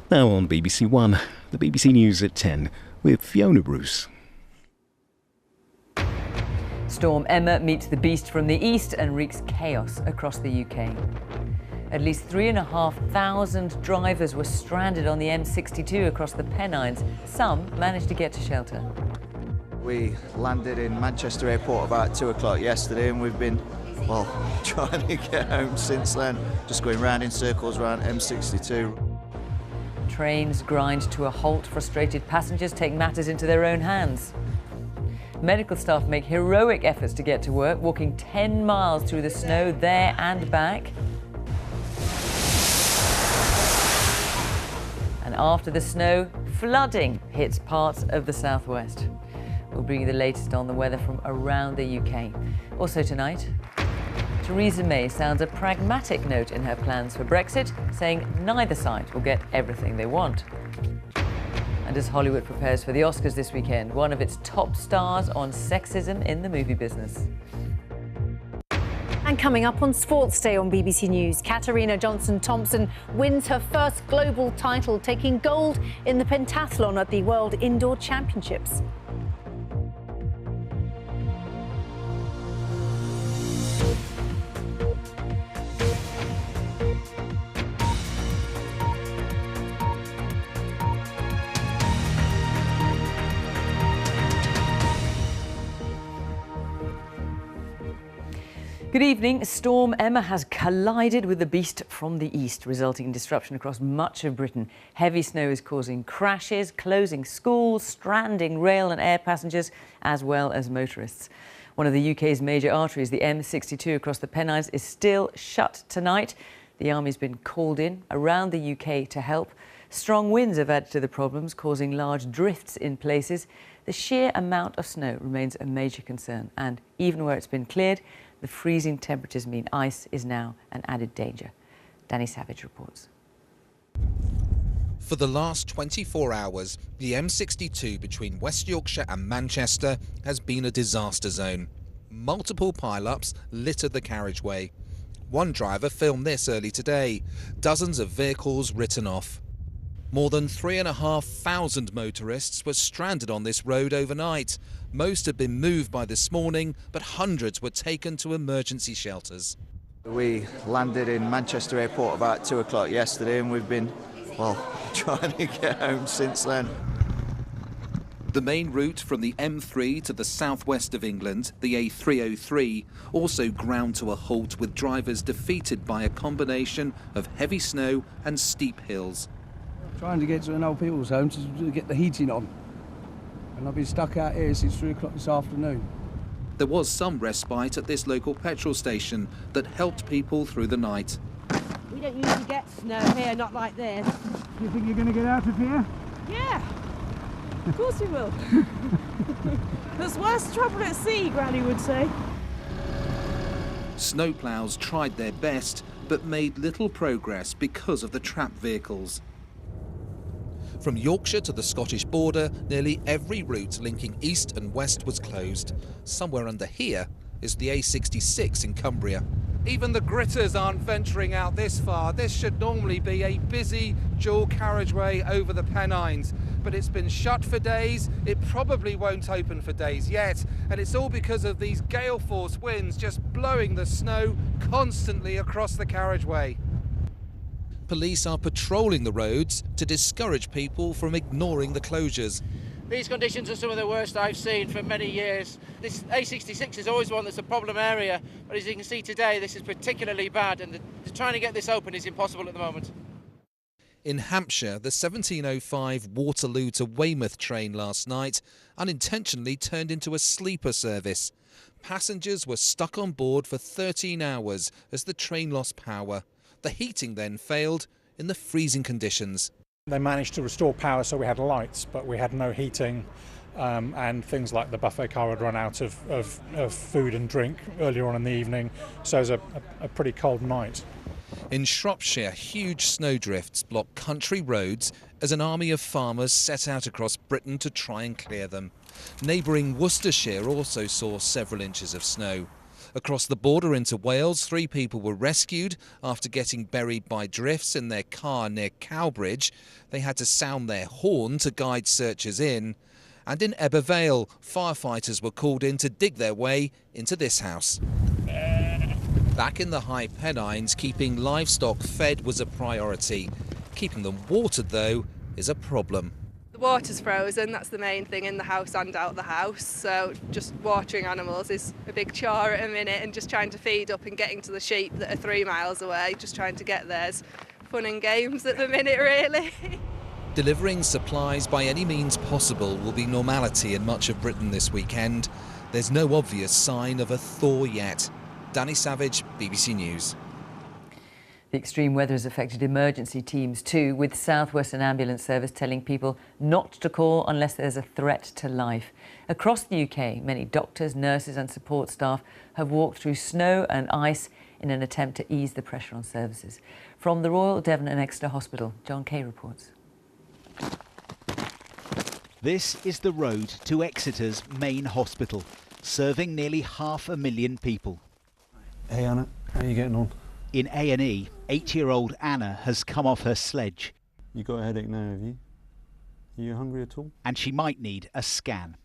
Now on BBC One, the BBC News at 10 with Fiona Bruce. Storm Emma meets the beast from the east and wreaks chaos across the UK. At least 3,500 drivers were stranded on the M62 across the Pennines. Some managed to get to shelter. We landed in Manchester Airport about 2 o'clock yesterday, and we've been, trying to get home since then. Just going round in circles around M62. Trains grind to a halt. Frustrated passengers take matters into their own hands. Medical staff make heroic efforts to get to work, walking 10 miles through the snow there and back. And after the snow, flooding hits parts of the southwest. We'll bring you the latest on the weather from around the UK. Also tonight, Theresa May sounds a pragmatic note in her plans for Brexit, saying neither side will get everything they want. And as Hollywood prepares for the Oscars this weekend, one of its top stars on sexism in the movie business. And coming up on Sports Day on BBC News, Katarina Johnson-Thompson wins her first global title, taking gold in the pentathlon at the World Indoor Championships. Good evening. Storm Emma has collided with the beast from the east, resulting in disruption across much of Britain. Heavy snow is causing crashes, closing schools, stranding rail and air passengers, as well as motorists. One of the UK's major arteries, the M62 across the Pennines, is still shut tonight. The army's been called in around the UK to help. Strong winds have added to the problems, causing large drifts in places. The sheer amount of snow remains a major concern, and even where it's been cleared, the freezing temperatures mean ice is now an added danger. Danny Savage reports. For the last 24 hours, the M62 between West Yorkshire and Manchester has been a disaster zone. Multiple pile-ups litter the carriageway. One driver filmed this early today. Dozens of vehicles written off. More than 3,500 motorists were stranded on this road overnight. Most had been moved by this morning, but hundreds were taken to emergency shelters. We landed in Manchester Airport about 2 o'clock yesterday, and we've been, trying to get home since then. The main route from the M3 to the southwest of England, the A303, also ground to a halt, with drivers defeated by a combination of heavy snow and steep hills. Trying to get to an old people's home to get the heating on. And I've been stuck out here since 3 o'clock this afternoon. There was some respite at this local petrol station that helped people through the night. We don't usually get snow here, not like this. You think you're going to get out of here? Yeah, of course we will. There's worse trouble at sea, Granny would say. Snowplows tried their best, but made little progress because of the trapped vehicles. From Yorkshire to the Scottish border, nearly every route linking east and west was closed. Somewhere under here is the A66 in Cumbria. Even the gritters aren't venturing out this far. This should normally be a busy dual carriageway over the Pennines, but it's been shut for days. It probably won't open for days yet, and it's all because of these gale force winds just blowing the snow constantly across the carriageway. Police are patrolling the roads to discourage people from ignoring the closures. These conditions are some of the worst I've seen for many years. This A66 is always one that's a problem area, but as you can see today, this is particularly bad, and trying to get this open is impossible at the moment. In Hampshire, the 1705 Waterloo to Weymouth train last night unintentionally turned into a sleeper service. Passengers were stuck on board for 13 hours as the train lost power. The heating then failed in the freezing conditions. They managed to restore power, so we had lights, but we had no heating, and things like the buffet car had run out of food and drink earlier on in the evening, so it was a pretty cold night. In Shropshire, huge snowdrifts block country roads as an army of farmers set out across Britain to try and clear them. Neighbouring Worcestershire also saw several inches of snow. Across the border into Wales, 3 people were rescued after getting buried by drifts in their car near Cowbridge. They had to sound their horn to guide searchers in. And in Ebbw Vale, firefighters were called in to dig their way into this house. Back in the High Pennines, keeping livestock fed was a priority. Keeping them watered, though, is a problem. The water's frozen, that's the main thing in the house and out the house, so just watering animals is a big chore at a minute, and just trying to feed up and getting to the sheep that are 3 miles away, just trying to get theirs. Fun and games at the minute, really. Delivering supplies by any means possible will be normality in much of Britain this weekend. There's no obvious sign of a thaw yet. Danny Savage, BBC News. The extreme weather has affected emergency teams too, with South Western Ambulance Service telling people not to call unless there's a threat to life. Across the UK, many doctors, nurses and support staff have walked through snow and ice in an attempt to ease the pressure on services. From the Royal Devon and Exeter Hospital, John Kay reports. This is the road to Exeter's main hospital, serving nearly 500,000 people. Hey Anna, how are you getting on? In A&E, 8-year-old Anna has come off her sledge. You got a headache now, have you? Are you hungry at all? And she might need a scan.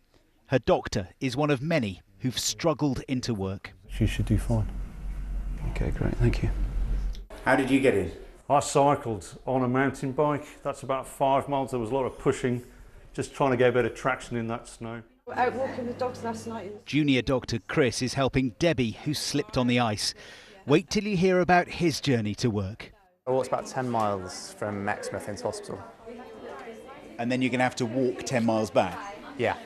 Her doctor is one of many who've struggled into work. She should do fine. Okay, great, thank you. How did you get in? I cycled on a mountain bike. That's about 5 miles. There was a lot of pushing, just trying to get a bit of traction in that snow. We were out walking the dogs last night. Junior doctor Chris is helping Debbie, who slipped on the ice. Wait till you hear about his journey to work. I walked about 10 miles from Exmouth into hospital. And then you're going to have to walk 10 miles back? Yeah,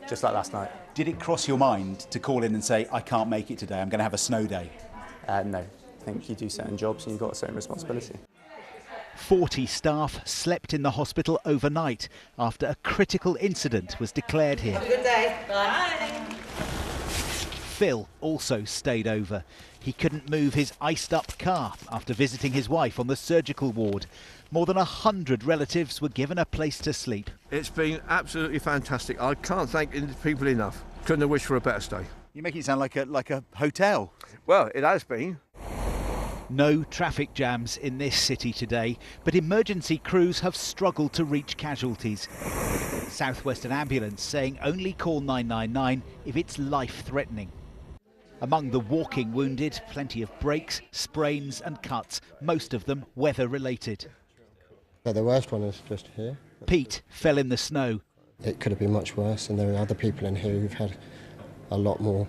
just like last night. Did it cross your mind to call in and say, I can't make it today, I'm going to have a snow day? No, I think you do certain jobs and you've got a certain responsibility. 40 staff slept in the hospital overnight after a critical incident was declared here. Have a good day. Bye. Phil also stayed over. He couldn't move his iced-up car after visiting his wife on the surgical ward. More than 100 relatives were given a place to sleep. It's been absolutely fantastic. I can't thank people enough. Couldn't have wished for a better stay. You make it sound like a hotel. Well, it has been. No traffic jams in this city today, but emergency crews have struggled to reach casualties. South Western Ambulance saying only call 999 if it's life-threatening. Among the walking wounded, plenty of breaks, sprains and cuts, most of them weather-related. Yeah, the worst one is just here. Pete fell in the snow. It could have been much worse, and there are other people in here who've had a lot more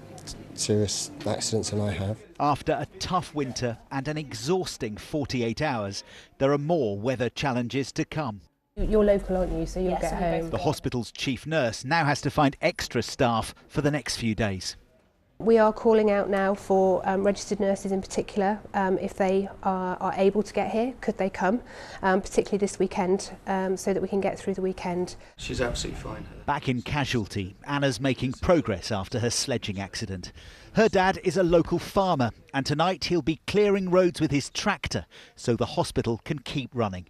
serious accidents than I have. After a tough winter and an exhausting 48 hours, there are more weather challenges to come. You're local, aren't you? So you'll get home. The hospital's chief nurse now has to find extra staff for the next few days. We are calling out now for registered nurses in particular. If they are able to get here, could they come, particularly this weekend, so that we can get through the weekend. She's absolutely fine. Back in casualty, Anna's making progress after her sledging accident. Her dad is a local farmer, and tonight he'll be clearing roads with his tractor so the hospital can keep running.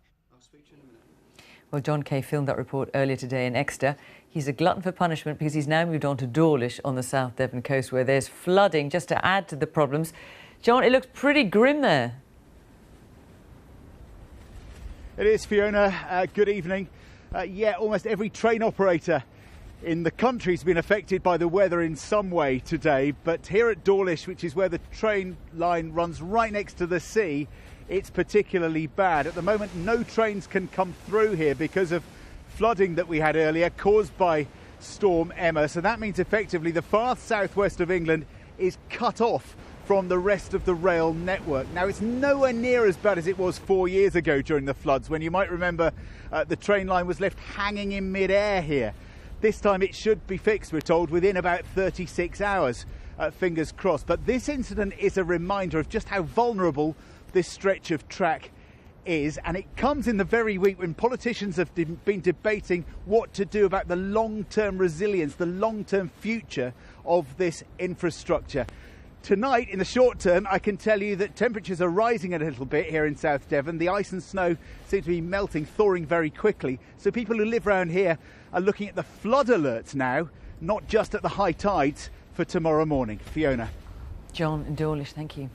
Well, John Kay filmed that report earlier today in Exeter. He's a glutton for punishment because he's now moved on to Dawlish on the South Devon coast, where there's flooding just to add to the problems. John, it looks pretty grim there. It is, Fiona. Good evening. Yeah, almost every train operator in the country's been affected by the weather in some way today. But here at Dawlish, which is where the train line runs right next to the sea, it's particularly bad. At the moment, no trains can come through here because of flooding that we had earlier caused by Storm Emma. So that means effectively the far southwest of England is cut off from the rest of the rail network. Now, it's nowhere near as bad as it was 4 years ago during the floods, when you might remember the train line was left hanging in mid-air here. This time it should be fixed, we're told, within about 36 hours. Fingers crossed. But this incident is a reminder of just how vulnerable this stretch of track is, and it comes in the very week when politicians have been debating what to do about the long-term resilience, the long-term future of this infrastructure. Tonight, in the short term, I can tell you that temperatures are rising a little bit here in South Devon. The ice and snow seem to be melting, thawing very quickly. So people who live around here are looking at the flood alerts now, not just at the high tides for tomorrow morning. Fiona. John in Dawlish, thank you.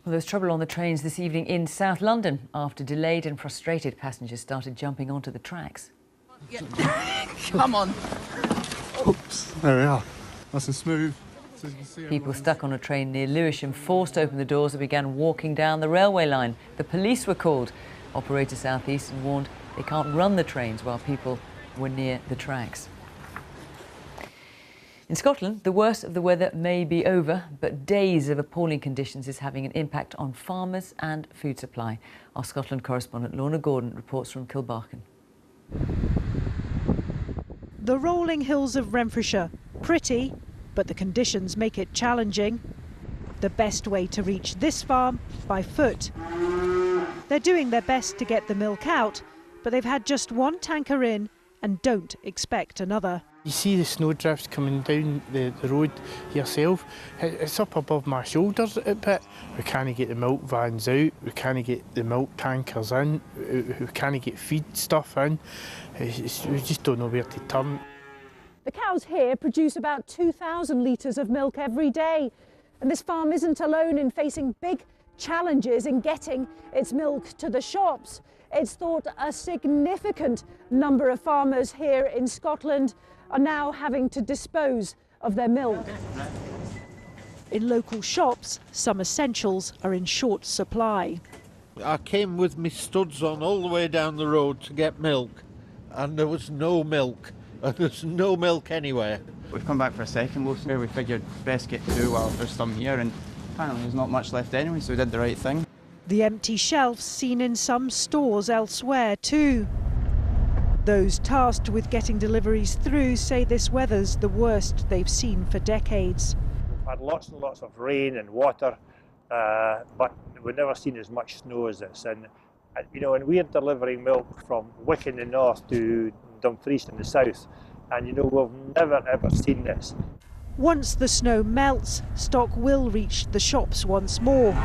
Well, there was trouble on the trains this evening in South London after delayed and frustrated passengers started jumping onto the tracks. Come on. Oops, there we are. Nice and smooth. So you can see People stuck on a train near Lewisham forced open the doors and began walking down the railway line. The police were called. Operator South Eastern warned they can't run the trains while people were near the tracks. In Scotland, the worst of the weather may be over, but days of appalling conditions is having an impact on farmers and food supply. Our Scotland correspondent Lorna Gordon reports from Kilbarchan. The rolling hills of Renfrewshire, pretty, but the conditions make it challenging. The best way to reach this farm, by foot. They're doing their best to get the milk out, but they've had just one tanker in and don't expect another. You see the snowdrifts coming down the road yourself. It's up above my shoulders a bit. We can't get the milk vans out, we can't get the milk tankers in, we can't get feed stuff in. We just don't know where to turn. The cows here produce about 2,000 litres of milk every day. And this farm isn't alone in facing big challenges in getting its milk to the shops. It's thought a significant number of farmers here in Scotland are now having to dispose of their milk. In local shops, some essentials are in short supply. I came with my studs on all the way down the road to get milk, and there was no milk. There's no milk anywhere. We've come back for a second load where we figured best get two while there's some here, and apparently there's not much left anyway, so we did the right thing. The empty shelves seen in some stores elsewhere too. Those tasked with getting deliveries through say this weather's the worst they've seen for decades. We've had lots and lots of rain and water, but we've never seen as much snow as this. And you know, and we're delivering milk from Wick in the north to Dumfries in the south, and you know, we've never ever seen this. Once the snow melts, stock will reach the shops once more,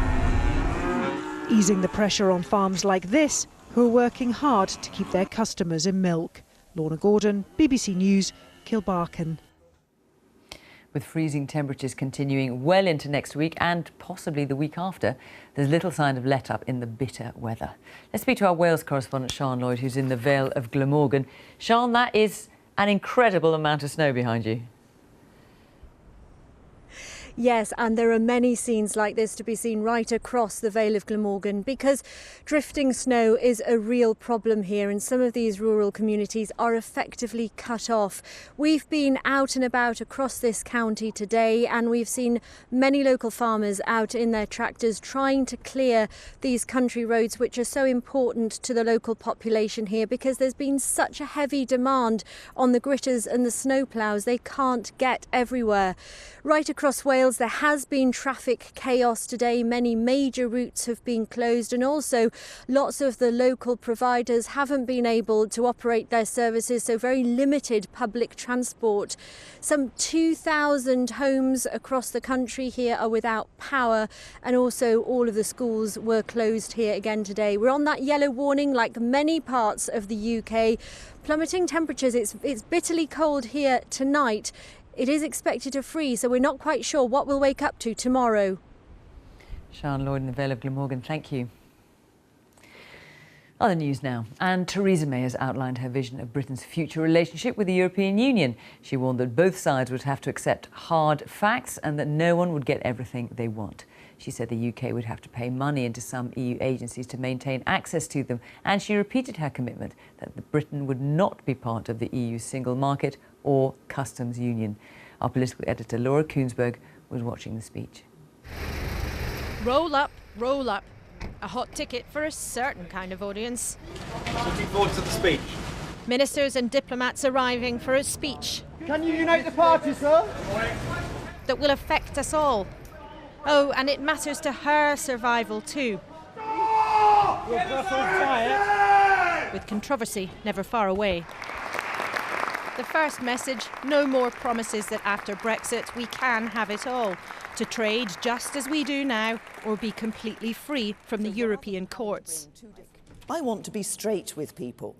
easing the pressure on farms like this, who are working hard to keep their customers in milk. Lorna Gordon, BBC News, Kilbarchan. With freezing temperatures continuing well into next week and possibly the week after, there's little sign of let-up in the bitter weather. Let's speak to our Wales correspondent, Sian Lloyd, who's in the Vale of Glamorgan. Sian, that is an incredible amount of snow behind you. Yes, and there are many scenes like this to be seen right across the Vale of Glamorgan because drifting snow is a real problem here and some of these rural communities are effectively cut off. We've been out and about across this county today and we've seen many local farmers out in their tractors trying to clear these country roads which are so important to the local population here because there's been such a heavy demand on the gritters and the snowplows. They can't get everywhere. Right across Wales there has been traffic chaos today. Many major routes have been closed and also lots of the local providers haven't been able to operate their services, so very limited public transport. Some 2,000 homes across the country here are without power and also all of the schools were closed here again today. We're on that yellow warning like many parts of the UK. Plummeting temperatures, it's bitterly cold here tonight. It is expected to freeze, so we're not quite sure what we'll wake up to tomorrow. Sian Lloyd in the Vale of Glamorgan, thank you. Other news now, and Theresa May has outlined her vision of Britain's future relationship with the European Union. She warned that both sides would have to accept hard facts and that no one would get everything they want. She said the UK would have to pay money into some EU agencies to maintain access to them, and she repeated her commitment that Britain would not be part of the EU's single market or customs union. Our political editor Laura Koonsberg was watching the speech. Roll up, roll up. A hot ticket for a certain kind of audience. Looking forward to the speech. Ministers and diplomats arriving for a speech. Can you unite the party, sir? That will affect us all. Oh, and it matters to her survival too. With controversy never far away. The first message, no more promises that after Brexit we can have it all. To trade just as we do now or be completely free from the European courts. I want to be straight with people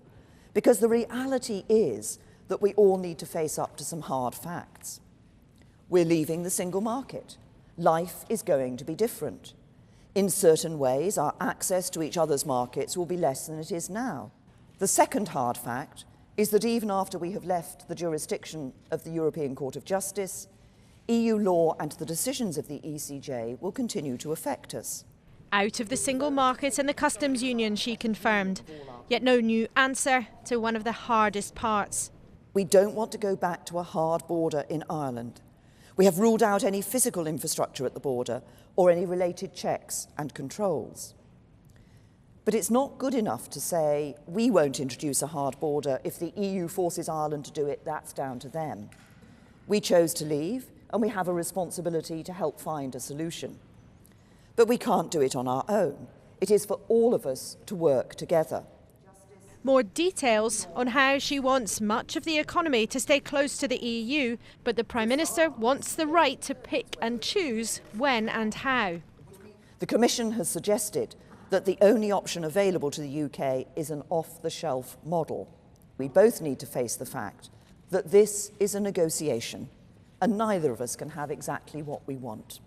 because the reality is that we all need to face up to some hard facts. We're leaving the single market. Life is going to be different. In certain ways, our access to each other's markets will be less than it is now. The second hard fact is that even after we have left the jurisdiction of the European Court of Justice, EU law and the decisions of the ECJ will continue to affect us. Out of the single market and the customs union, she confirmed. Yet no new answer to one of the hardest parts. We don't want to go back to a hard border in Ireland. We have ruled out any physical infrastructure at the border or any related checks and controls. But it's not good enough to say we won't introduce a hard border. If the EU forces Ireland to do it, that's down to them. We chose to leave, and we have a responsibility to help find a solution. But we can't do it on our own. It is for all of us to work together. More details on how she wants much of the economy to stay close to the EU, but the Prime Minister wants the right to pick and choose when and how. The Commission has suggested that the only option available to the UK is an off-the-shelf model. We both need to face the fact that this is a negotiation, and neither of us can have exactly what we want.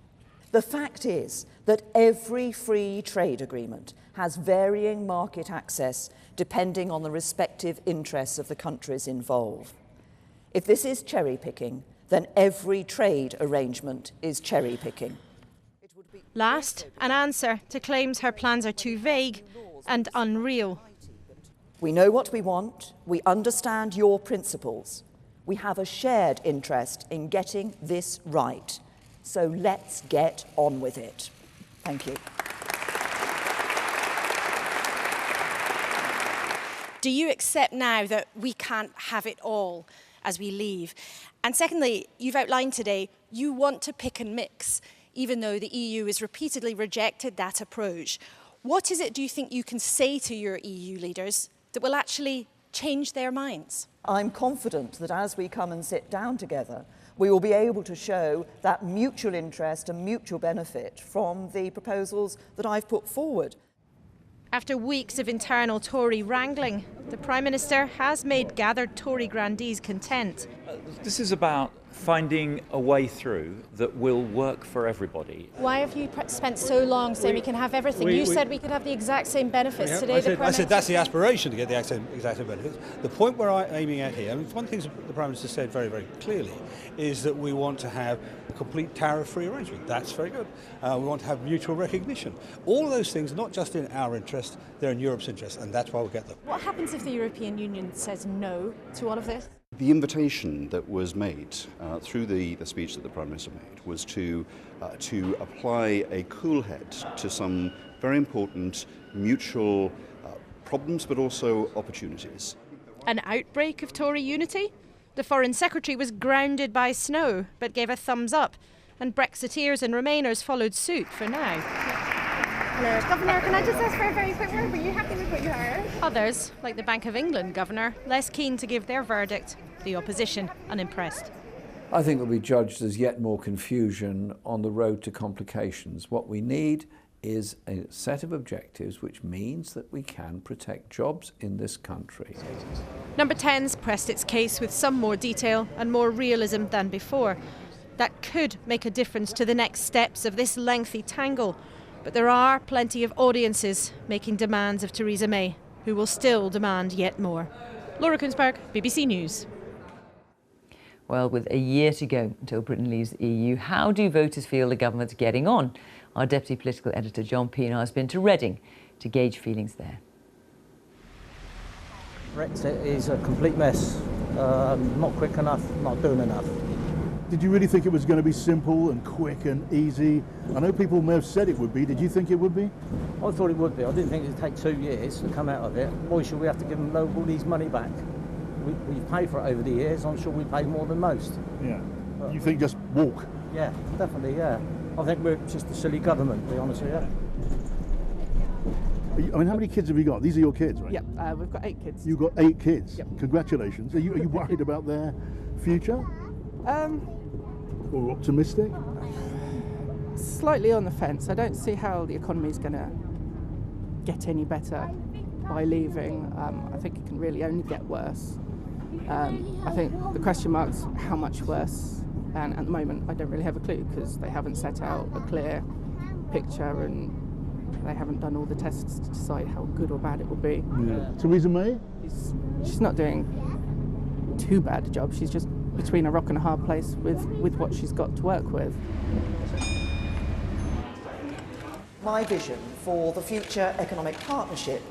The fact is that every free trade agreement has varying market access depending on the respective interests of the countries involved. If this is cherry-picking, then every trade arrangement is cherry-picking. Last, an answer to claims her plans are too vague and unreal. We know what we want. We understand your principles. We have a shared interest in getting this right. So let's get on with it. Thank you. Do you accept now that we can't have it all as we leave? And secondly, you've outlined today you want to pick and mix, even though the EU has repeatedly rejected that approach. What is it, do you think, you can say to your EU leaders that will actually change their minds? I'm confident that as we come and sit down together, we will be able to show that mutual interest and mutual benefit from the proposals that I've put forward. After weeks of internal Tory wrangling, the Prime Minister has made gathered Tory grandees content. This is about finding a way through that will work for everybody. Why have you spent so long saying we can have everything? You said we could have the exact same benefits today. I said that's the aspiration, to get the exact same benefits. The point we're aiming at here, and one thing the Prime Minister said very, very clearly, is that we want to have a complete tariff-free arrangement. That's very good. We want to have mutual recognition. All of those things, not just in our interest, they're in Europe's interest, and that's why we'll get them. What happens if the European Union says no to all of this? The invitation that was made through the speech that the Prime Minister made was to apply a cool head to some very important mutual problems but also opportunities. An outbreak of Tory unity? The Foreign Secretary was grounded by snow but gave a thumbs up, and Brexiteers and Remainers followed suit for now. Hello, Governor, can I just ask for a very quick word? Were you happy with what you heard? Others, like the Bank of England Governor, less keen to give their verdict. The opposition unimpressed. I think will be judged as yet more confusion on the road to complications. What we need is a set of objectives which means that we can protect jobs in this country. Number 10's pressed its case with some more detail and more realism than before. That could make a difference to the next steps of this lengthy tangle. But there are plenty of audiences making demands of Theresa May, who will still demand yet more. Laura Kunsberg, BBC News. Well, with a year to go until Britain leaves the EU, how do voters feel the government's getting on? Our Deputy Political Editor John Pienaar has been to Reading to gauge feelings there. Brexit is a complete mess. Not quick enough, not doing enough. Did you really think it was going to be simple and quick and easy? I know people may have said it would be. Did you think it would be? I thought it would be. I didn't think it would take 2 years to come out of it. Why should we have to give them all these money back? We've paid for it over the years. I'm sure we paid more than most. Yeah. You think just walk? Yeah, definitely, yeah. I think we're just a silly government, to be honest with you. I mean, how many kids have you got? These are your kids, right? Yeah, we've got 8 kids. You've got 8 kids? Yep. Congratulations. Are you worried about their future? Or optimistic? Slightly on the fence. I don't see how the economy is going to get any better by leaving. I think it can really only get worse. I think the question mark's how much worse And at the moment, I don't really have a clue because they haven't set out a clear picture and they haven't done all the tests to decide how good or bad it will be. Yeah. Theresa May? She's not doing too bad a job. She's just between a rock and a hard place with what she's got to work with. My vision for the future economic partnership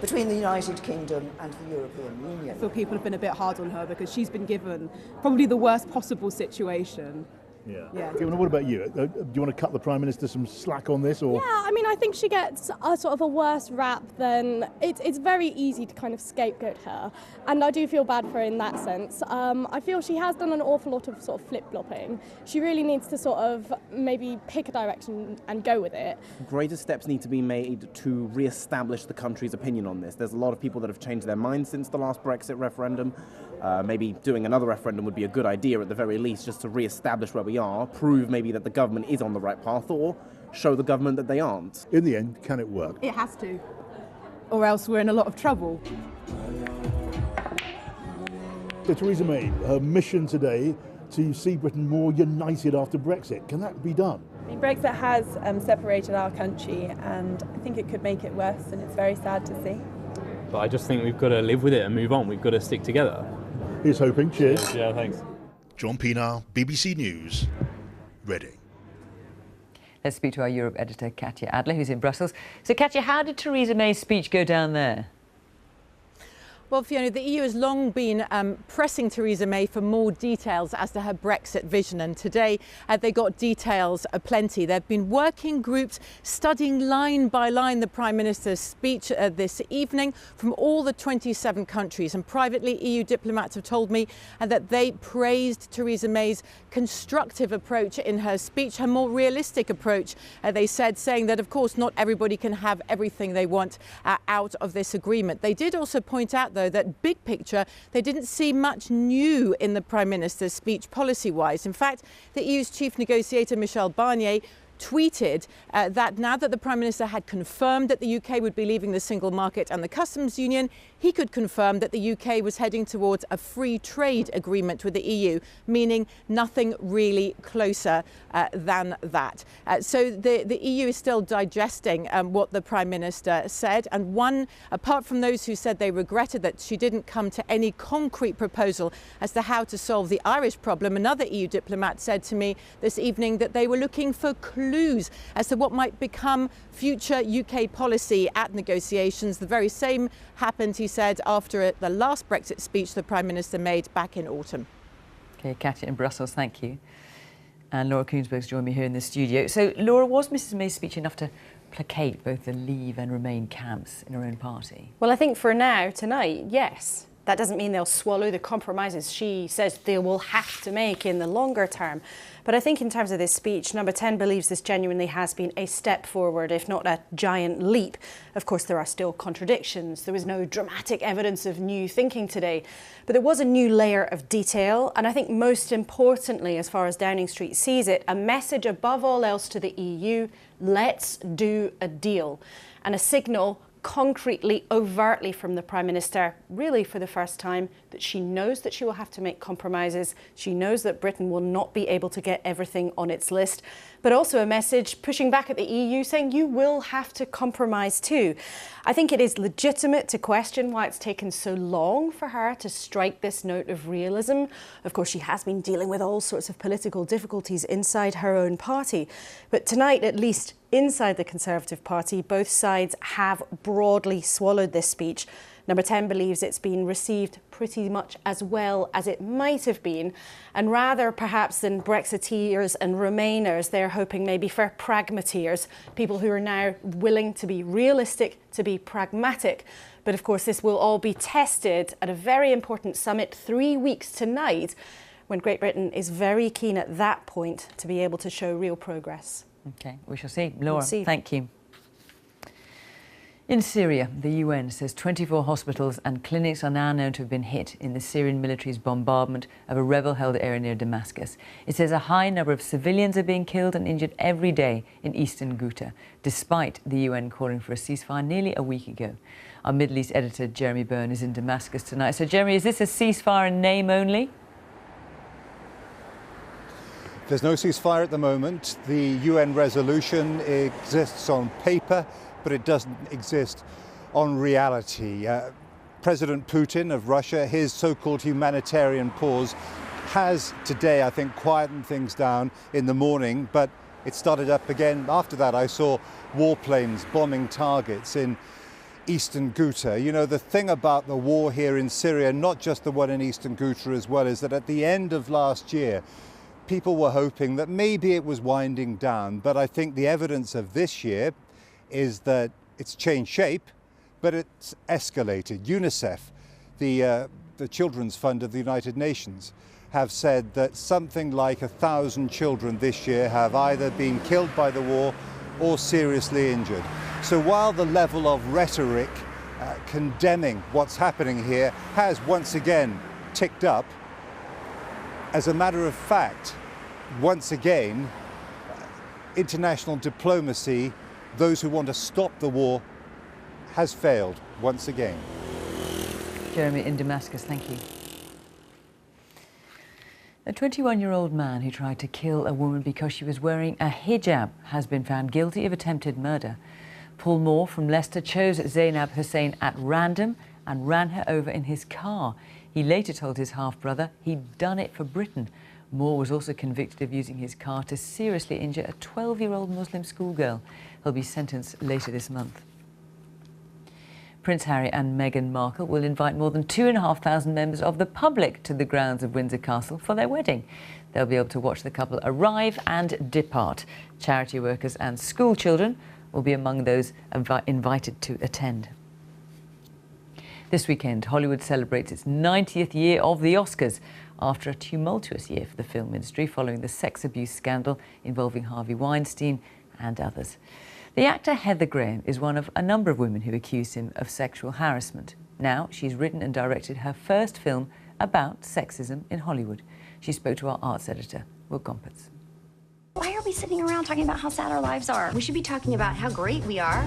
between the United Kingdom and the European Union. I feel people have been a bit hard on her because she's been given probably the worst possible situation. Yeah. Fiona, what about you? Do you want to cut the Prime Minister some slack on this? Or? Yeah, I mean, I think she gets a sort of a worse rap than... It's very easy to kind of scapegoat her, and I do feel bad for her in that sense. I feel she has done an awful lot of sort of flip-flopping. She really needs to sort of maybe pick a direction and go with it. Greater steps need to be made to re-establish the country's opinion on this. There's a lot of people that have changed their minds since the last Brexit referendum. Maybe doing another referendum would be a good idea at the very least, just to re-establish where we are, prove maybe that the government is on the right path, or show the government that they aren't. In the end, can it work? It has to, or else we're in a lot of trouble. So Theresa May, her mission today to see Britain more united after Brexit, can that be done? I mean, Brexit has separated our country, and I think it could make it worse, and it's very sad to see. But I just think we've got to live with it and move on. We've got to stick together. Here's hoping. Cheers. Yeah, thanks. John Pienaar, BBC News, Reading. Let's speak to our Europe editor, Katya Adler, who's in Brussels. So, Katya, how did Theresa May's speech go down there? Well, Fiona, the EU has long been pressing Theresa May for more details as to her Brexit vision, and today they got details aplenty. There have been working groups studying line by line the Prime Minister's speech this evening from all the 27 countries, and privately EU diplomats have told me that they praised Theresa May's constructive approach in her speech, her more realistic approach, they said, saying that, of course, not everybody can have everything they want out of this agreement. They did also point out, though, that big picture, they didn't see much new in the Prime Minister's speech policy-wise. In fact, the EU's chief negotiator, Michel Barnier, tweeted that now that the Prime Minister had confirmed that the UK would be leaving the single market and the customs union, he could confirm that the UK was heading towards a free trade agreement with the EU, meaning nothing really closer than that. So the EU is still digesting what the Prime Minister said, and apart from those who said they regretted that she didn't come to any concrete proposal as to how to solve the Irish problem, another EU diplomat said to me this evening that they were looking for clues as to what might become future UK policy at negotiations. The very same happened, he said, after the last Brexit speech the Prime Minister made back in autumn. OK, Katya in Brussels, thank you. And Laura Koonsberg's joined me here in the studio. So, Laura, was Mrs May's speech enough to placate both the Leave and Remain camps in her own party? Well, I think for now, tonight, yes. That doesn't mean they'll swallow the compromises she says they will have to make in the longer term. But I think in terms of this speech, Number 10 believes this genuinely has been a step forward, if not a giant leap. Of course, there are still contradictions. There was no dramatic evidence of new thinking today. But there was a new layer of detail. And I think most importantly, as far as Downing Street sees it, a message above all else to the EU, let's do a deal. And a signal concretely, overtly from the Prime Minister, really for the first time, that she knows that she will have to make compromises. She knows that Britain will not be able to get everything on its list, but also a message pushing back at the EU saying you will have to compromise too. I think it is legitimate to question why it's taken so long for her to strike this note of realism. Of course, she has been dealing with all sorts of political difficulties inside her own party. But tonight, at least inside the Conservative Party, both sides have broadly swallowed this speech. Number 10 believes it's been received pretty much as well as it might have been. And rather, perhaps, than Brexiteers and Remainers, they're hoping maybe for pragmateers, people who are now willing to be realistic, to be pragmatic. But of course, this will all be tested at a very important summit 3 weeks tonight, when Great Britain is very keen at that point to be able to show real progress. OK, we shall see. Laura, thank you. In Syria, the UN says 24 hospitals and clinics are now known to have been hit in the Syrian military's bombardment of a rebel-held area near Damascus. It says a high number of civilians are being killed and injured every day in eastern Ghouta, despite the UN calling for a ceasefire nearly a week ago. Our Middle East editor, Jeremy Byrne, is in Damascus tonight. So, Jeremy, is this a ceasefire in name only? There's no ceasefire at the moment. The UN resolution exists on paper, but it doesn't exist on reality. President Putin of Russia, his so-called humanitarian pause has today, I think, quietened things down in the morning, but it started up again. After that, I saw warplanes bombing targets in eastern Ghouta. You know, the thing about the war here in Syria, not just the one in eastern Ghouta as well, is that at the end of last year, people were hoping that maybe it was winding down, but I think the evidence of this year is that it's changed shape, but it's escalated. UNICEF, the Children's Fund of the United Nations, have said that something like 1,000 children this year have either been killed by the war or seriously injured. So while the level of rhetoric condemning what's happening here has once again ticked up, as a matter of fact, once again, international diplomacy, those who want to stop the war, has failed once again. Jeremy in Damascus, thank you. A 21-year-old man who tried to kill a woman because she was wearing a hijab has been found guilty of attempted murder. Paul Moore from Leicester chose Zainab Hussein at random and ran her over in his car. He later told his half-brother he'd done it for Britain. Moore was also convicted of using his car to seriously injure a 12-year-old Muslim schoolgirl. He'll be sentenced later this month. Prince Harry and Meghan Markle will invite more than 2,500 members of the public to the grounds of Windsor Castle for their wedding. They'll be able to watch the couple arrive and depart. Charity workers and school children will be among those invited to attend. This weekend, Hollywood celebrates its 90th year of the Oscars after a tumultuous year for the film industry following the sex abuse scandal involving Harvey Weinstein and others. The actor Heather Graham is one of a number of women who accused him of sexual harassment. Now she's written and directed her first film about sexism in Hollywood. She spoke to our arts editor, Will Gompertz. Why are we sitting around talking about how sad our lives are? We should be talking about how great we are.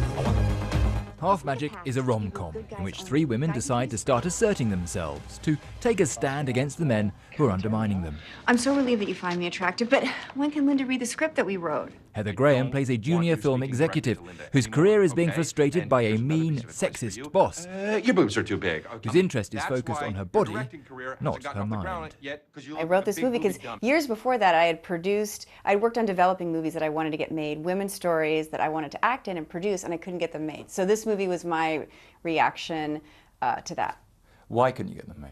Half Magic is a rom-com in which three women decide to start asserting themselves, to take a stand against the men who are undermining them. I'm so relieved that you find me attractive, but when can Linda read the script that we wrote? Heather Graham plays a junior film executive whose career is being frustrated by a mean, sexist boss. Your boobs are too big. Whose interest is focused on her body, not her mind. I wrote this movie because years before that I worked on developing movies that I wanted to get made, women's stories that I wanted to act in and produce, and I couldn't get them made. So this movie was my reaction to that. Why couldn't you get them made?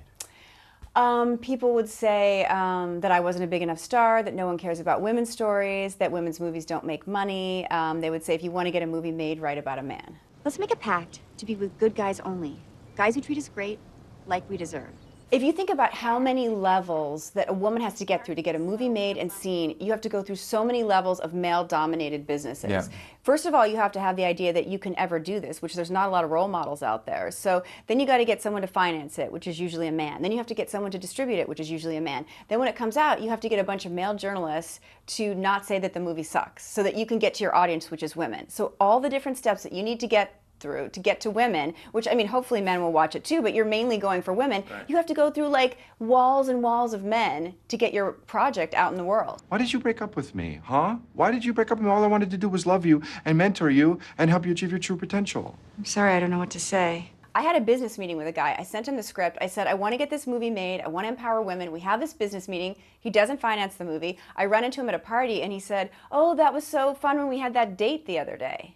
People would say that I wasn't a big enough star, that no one cares about women's stories, that women's movies don't make money. They would say, if you want to get a movie made, write about a man. Let's make a pact to be with good guys only. Guys who treat us great, like we deserve. If you think about how many levels that a woman has to get through to get a movie made and seen, you have to go through so many levels of male-dominated businesses. Yeah. First of all, you have to have the idea that you can ever do this, which there's not a lot of role models out there. So then you got to get someone to finance it, which is usually a man. Then you have to get someone to distribute it, which is usually a man. Then when it comes out, you have to get a bunch of male journalists to not say that the movie sucks, so that you can get to your audience, which is women. So all the different steps that you need to get through to get to women, which, I mean, hopefully men will watch it too, but you're mainly going for women. Right. You have to go through like walls and walls of men to get your project out in the world. Why did you break up with me, huh? Why did you break up with me? All I wanted to do was love you and mentor you and help you achieve your true potential. I'm sorry, I don't know what to say. I had a business meeting with a guy. I sent him the script. I said, I want to get this movie made. I want to empower women. We have this business meeting. He doesn't finance the movie. I run into him at a party and he said, oh, that was so fun when we had that date the other day.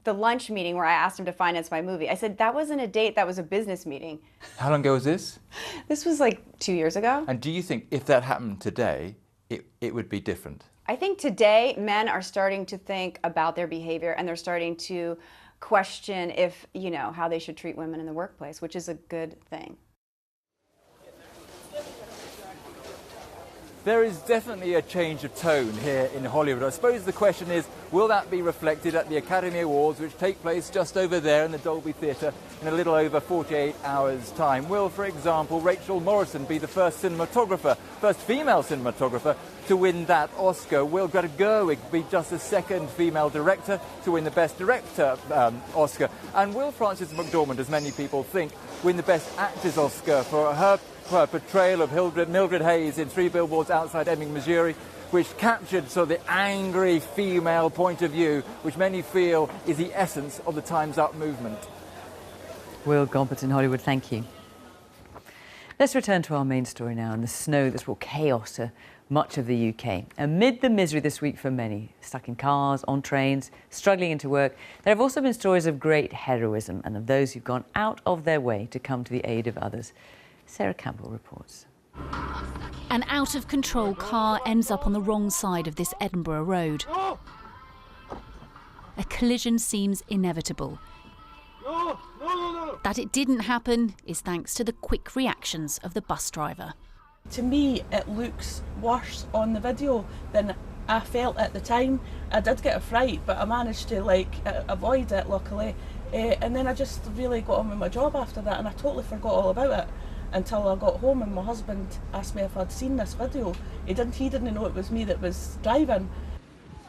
The lunch meeting where I asked him to finance my movie. I said, that wasn't a date, that was a business meeting. How long ago was this? This was like 2 years ago. And do you think if that happened today, it would be different? I think today men are starting to think about their behavior and they're starting to question if, you know, how they should treat women in the workplace, which is a good thing. There is definitely a change of tone here in Hollywood. I suppose the question is, will that be reflected at the Academy Awards, which take place just over there in the Dolby Theatre in a little over 48 hours' time? Will, for example, Rachel Morrison be the first female cinematographer to win that Oscar? Will Greta Gerwig be just the second female director to win the Best Director Oscar? And will Frances McDormand, as many people think, win the Best Actress Oscar for her portrayal of Mildred Hayes in 3 Billboards Outside Ebbing, Missouri? which captured sort of the angry female point of view, which many feel is the essence of the Time's Up movement. Will Gompertz in Hollywood, thank you. Let's return to our main story now, and the snow that's brought chaos to much of the UK. Amid the misery this week for many, stuck in cars, on trains, struggling into work, there have also been stories of great heroism and of those who've gone out of their way to come to the aid of others. Sarah Campbell reports. An out-of-control car ends up on the wrong side of this Edinburgh road. A collision seems inevitable. That it didn't happen is thanks to the quick reactions of the bus driver. To me, it looks worse on the video than I felt at the time. I did get a fright, but I managed to avoid it, luckily. And then I just really got on with my job after that, and I totally forgot all about it until I got home and my husband asked me if I'd seen this video. He didn't know it was me that was driving.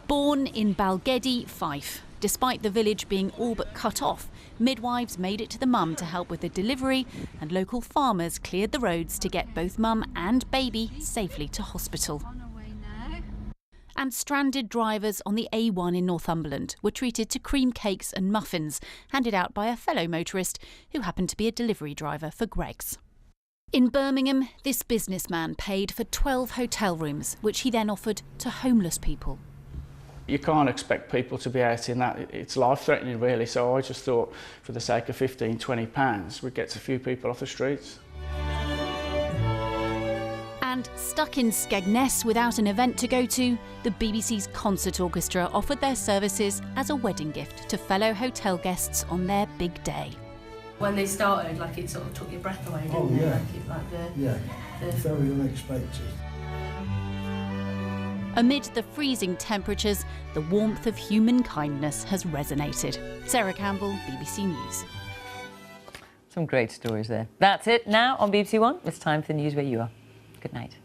Born in Balgeddy, Fife. Despite the village being all but cut off, midwives made it to the mum to help with the delivery, and local farmers cleared the roads to get both mum and baby safely to hospital. And stranded drivers on the A1 in Northumberland were treated to cream cakes and muffins, handed out by a fellow motorist who happened to be a delivery driver for Greggs. In Birmingham, this businessman paid for 12 hotel rooms, which he then offered to homeless people. You can't expect people to be out in that. It's life-threatening, really, so I just thought for the sake of £15, £20, we'd get a few people off the streets. And stuck in Skegness without an event to go to, the BBC's concert orchestra offered their services as a wedding gift to fellow hotel guests on their big day. When they started, it sort of took your breath away, didn't it? Very unexpected. Amid the freezing temperatures, the warmth of human kindness has resonated. Sarah Campbell, BBC News. Some great stories there. That's it now on BBC One. It's time for the news where you are. Good night.